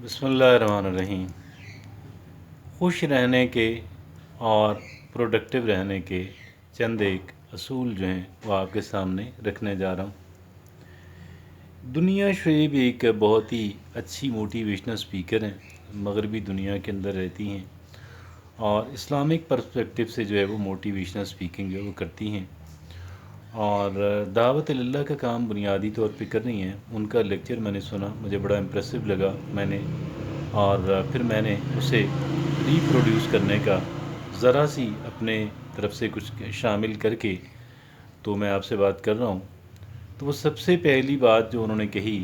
बिस्मिल्लाहिर्रहमानिर्रहीम। खुश रहने के और प्रोडक्टिव रहने के चंद एक असूल जो हैं वो आपके सामने रखने जा रहा हूँ। दुनिया शरीफ एक बहुत ही अच्छी मोटिवेशनल स्पीकर हैं, मगरबी दुनिया के अंदर रहती हैं और इस्लामिक पर्सपेक्टिव से जो है वो मोटिवेशनल स्पीकिंग जो है वो करती हैं और दावत अल्लाह का काम बुनियादी तौर पे कर रही हैं। उनका लेक्चर मैंने सुना, मुझे बड़ा इम्प्रेसिव लगा और फिर मैंने उसे रिप्रोड्यूस करने का ज़रा सी अपने तरफ से कुछ शामिल करके तो मैं आपसे बात कर रहा हूँ। तो वो सबसे पहली बात जो उन्होंने कही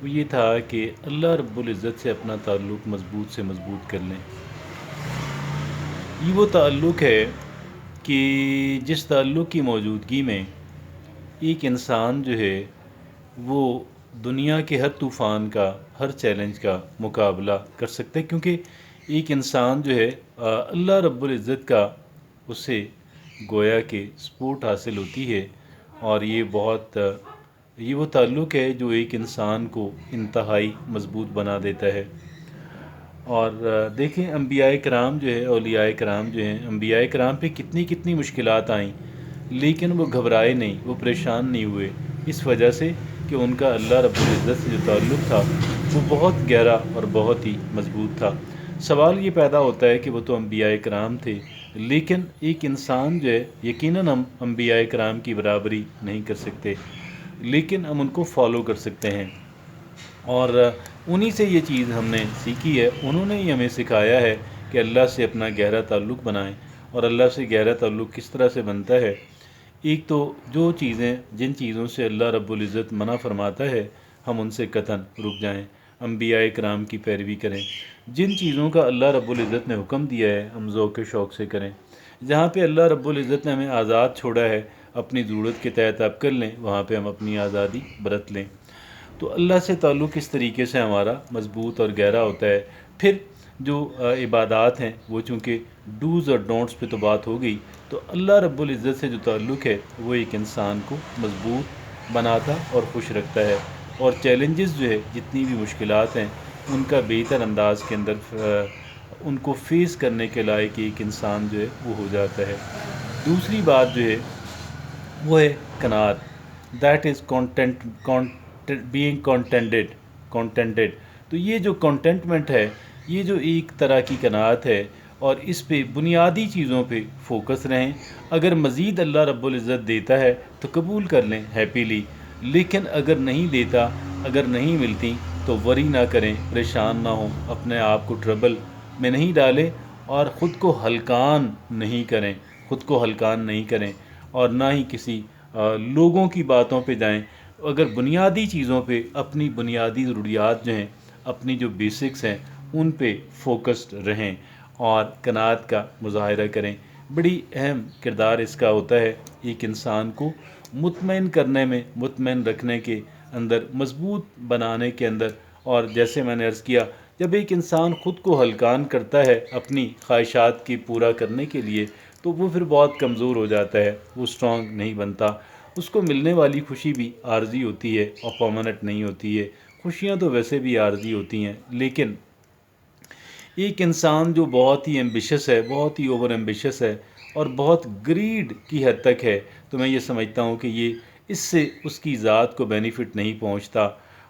वो ये था कि अल्लाह रब्बुल इज़्ज़त से अपना ताल्लुक़ मज़बूत से मज़बूत कर लें। ये वो ताल्लुक़ है कि जिस ताल्लुक़ की मौजूदगी में एक इंसान जो है वो दुनिया के हर तूफ़ान का, हर चैलेंज का मुकाबला कर सकता है, क्योंकि एक इंसान जो है अल्लाह रब्बुल इज़्ज़त का उसे गोया के सपोर्ट हासिल होती है। और ये वो ताल्लुक़ है जो एक इंसान को इंतहाई मज़बूत बना देता है। और देखें अंबियाए कराम जो है, औलियाए कराम जो हैं, अंबियाए कराम पे कितनी कितनी मुश्किलात आईं, लेकिन वो घबराए नहीं, वो परेशान नहीं हुए, इस वजह से कि उनका अल्लाह रब्बुल इज़्ज़त से जो ताल्लुक़ था वो बहुत गहरा और बहुत ही मज़बूत था। सवाल ये पैदा होता है कि वो तो अंबियाए कराम थे, लेकिन एक इंसान जो है, यकीनन हम अंबियाए कराम की बराबरी नहीं कर सकते, लेकिन हम उनको फॉलो कर सकते हैं और उन्हीं से ये चीज़ हमने सीखी है। उन्होंने ही हमें सिखाया है कि अल्लाह से अपना गहरा ताल्लुक़ बनाएं। और अल्लाह से गहरा ताल्लुक़ किस तरह से बनता है? एक तो जो चीज़ें, जिन चीज़ों से अल्लाह रब्बुल इज़्ज़त मना फरमाता है, हम उनसे कतन रुक जाएं, अंबियाए कराम की पैरवी करें। जिन चीज़ों का अल्लाह रब्बुल इज़्ज़त ने हुक्म दिया है, हम ज़ौक़ शौक़ से करें। जहाँ पे अल्लाह रब्बुल इज़्ज़त ने हमें आज़ाद छोड़ा है, अपनी ज़रूरत के तहत आप कर लें, वहाँ पे हम अपनी आज़ादी बरत लें। तो अल्लाह से ताल्लुक़ इस तरीके से हमारा मज़बूत और गहरा होता है। फिर जो इबादात हैं वो चूँकि डूज़ और डोंट्स पे तो बात हो गई, तो अल्लाह रब्बुल इज़्ज़त से जो ताल्लुक़ है वो एक इंसान को मज़बूत बनाता और खुश रखता है। और चैलेंजेस जो है, जितनी भी मुश्किलात हैं, उनका बेहतर अंदाज के अंदर उनको फेस करने के लायक एक इंसान जो है वो हो जाता है। दूसरी बात जो है वो है कनात, दैट इज़ बीइंग कंटेंटेड। तो ये जो कंटेंटमेंट है, ये जो एक तरह की कनात है, और इस पे बुनियादी चीज़ों पे फोकस रहें। अगर मज़ीद अल्लाह रब्बुल इज़्ज़त देता है तो कबूल कर लें हैप्पीली, लेकिन अगर नहीं देता, अगर नहीं मिलती, तो वरी ना करें, परेशान ना हों, अपने आप को ट्रबल में नहीं डालें और ख़ुद को हल्कान नहीं करें, और ना ही किसी लोगों की बातों पे जाएं। अगर बुनियादी चीज़ों पे, अपनी बुनियादी ज़रूरियात जो हैं, अपनी जो बेसिक्स हैं, उन पे फोकस्ड रहें और कनात का मुज़ाहिरा करें। बड़ी अहम किरदार इसका होता है एक इंसान को मुतमईन करने में, मुतमईन रखने के अंदर, मज़बूत बनाने के अंदर। और जैसे मैंने अर्ज़ किया, जब एक इंसान ख़ुद को हल्कान करता है अपनी ख्वाहिशात की पूरा करने के लिए, तो वो फिर बहुत कमज़ोर हो जाता है, वो स्ट्रॉन्ग नहीं बनता। उसको मिलने वाली खुशी भी आर्जी होती है और परमानेंट नहीं होती है। खुशियाँ तो वैसे भी आर्जी होती हैं, लेकिन एक इंसान जो बहुत ही एम्बिशस है, बहुत ही ओवर एम्बिशस है और बहुत ग्रीड की हद तक है, तो मैं ये समझता हूँ कि ये इससे उसकी ज़ात को बेनिफिट नहीं पहुँचता।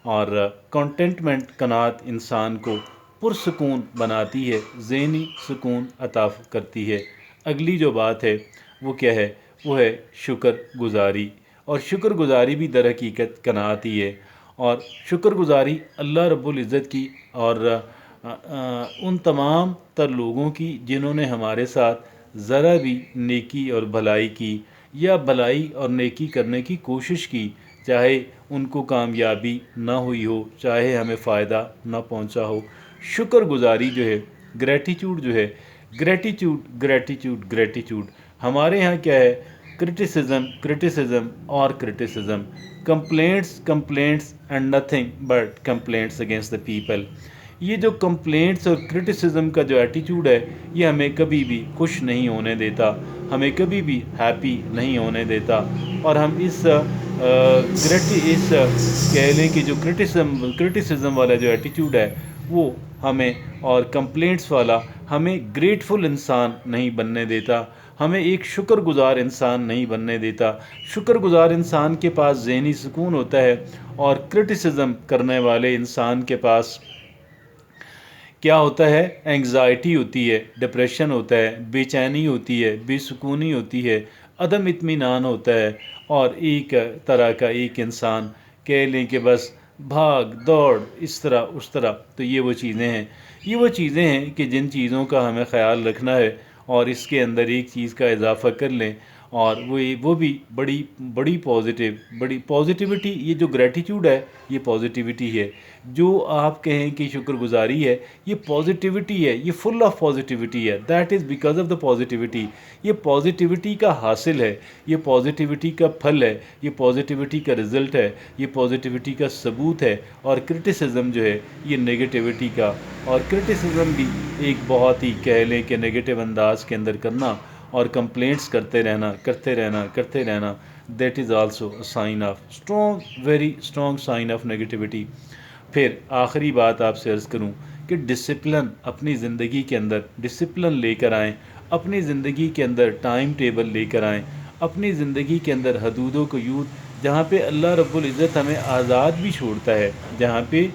और कंटेंटमेंट, कनात, इंसान को पुरसकून बनाती है, ज़हनी सुकून अता करती है। अगली जो बात है वो क्या है? वो है शुक्रगुज़ारी। और शुक्रगुज़ारी भी दर हकीकत कनात ही है। और शुक्रगुज़ारी अल्लाह रब्बुल इज़्ज़त की और उन तमाम तर लोगों की जिन्होंने हमारे साथ ज़रा भी नेकी और भलाई की, या भलाई और नेकी करने की कोशिश की, चाहे उनको कामयाबी ना हुई हो, चाहे हमें फ़ायदा ना पहुंचा हो। शुक्रगुज़ारी जो है, ग्रैटिट्यूड जो है, ग्रैटिट्यूड हमारे यहाँ क्या है? क्रिटिसिज्म और criticism, complaints and nothing but complaints against the people. ये जो कंप्लेंट्स और क्रिटिसिज्म का जो एटीट्यूड है, ये हमें कभी भी खुश नहीं होने देता, हमें कभी भी हैप्पी नहीं होने देता। और हम इस कह लें कि जो क्रिटिसिज्म वाला जो एटीट्यूड है, وہ ہمیں اور کمپلینٹس والا ہمیں گریٹفل انسان نہیں بننے دیتا، ہمیں ایک شکر گزار انسان نہیں بننے دیتا۔ شکر گزار انسان کے پاس ذہنی سکون ہوتا ہے، اور کرٹیسزم کرنے والے انسان کے پاس کیا ہوتا ہے؟ اینگزائٹی ہوتی ہے، ڈپریشن ہوتا ہے، بے چینی ہوتی ہے، بے سکونی ہوتی ہے، عدم اطمینان ہوتا ہے، اور ایک طرح کا ایک انسان کہہ لیں کہ بس بھاگ دوڑ اس طرح اس طرح۔ تو یہ وہ چیزیں ہیں کہ جن چیزوں کا ہمیں خیال رکھنا ہے، اور اس کے اندر ایک چیز کا اضافہ کر لیں، اور وہ بھی بڑی پازیٹیوٹی۔ یہ جو گریٹیٹیوڈ ہے یہ پازیٹیوٹی ہے، جو آپ کہیں کہ شکر گزاری ہے یہ پازیٹیوٹی ہے، یہ فل آف پازیٹیوٹی ہے۔ That is because of the positivity. یہ پازیٹیوٹی کا حاصل ہے، یہ پازیٹیوٹی کا پھل ہے، یہ پازیٹیوٹی کا رزلٹ ہے، یہ پازیٹیوٹی کا ثبوت ہے۔ اور کرٹیسزم جو ہے یہ نیگیٹیوٹی کا، اور کرٹیسزم بھی ایک بہت ہی کہہ لیں کہ نیگیٹو انداز کے اندر کرنا اور کمپلینٹس کرتے رہنا، that is also a sign of very strong sign of negativity. پھر آخری بات آپ سے عرض کروں کہ ڈسپلن اپنی زندگی کے اندر ڈسپلن لے کر آئیں، اپنی زندگی کے اندر ٹائم ٹیبل لے کر آئیں، اپنی زندگی کے اندر حدود و قیود، جہاں پہ اللہ رب العزت ہمیں آزاد بھی چھوڑتا ہے، جہاں پہ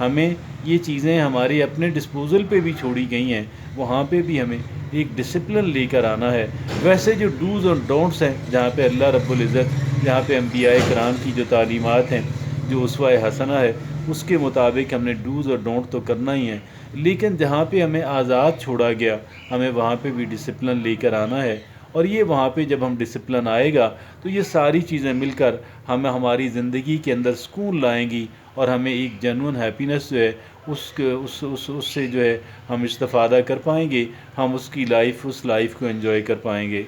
ہمیں یہ چیزیں ہمارے اپنے ڈسپوزل پہ بھی چھوڑی گئی ہیں، وہاں پہ بھی ہمیں ایک ڈسپلن لے کر آنا ہے۔ ویسے جو ڈوز اور ڈونٹس ہیں، جہاں پہ اللہ رب العزت، جہاں پہ انبیاء کرام کی جو تعلیمات ہیں، جو اسوہ حسنہ ہے، اس کے مطابق ہم نے ڈوز اور ڈونٹ تو کرنا ہی ہے، لیکن جہاں پہ ہمیں آزاد چھوڑا گیا ہمیں وہاں پہ بھی ڈسپلن لے کر آنا ہے۔ اور یہ وہاں پہ جب ہم ڈسپلن آئے گا تو یہ ساری چیزیں مل کر ہماری زندگی کے اندر سکون لائیں گی، اور ہمیں ایک جنون ہیپینس جو ہے اس سے جو ہے ہم استفادہ کر پائیں گے، ہم اس لائف کو انجوائے کر پائیں گے۔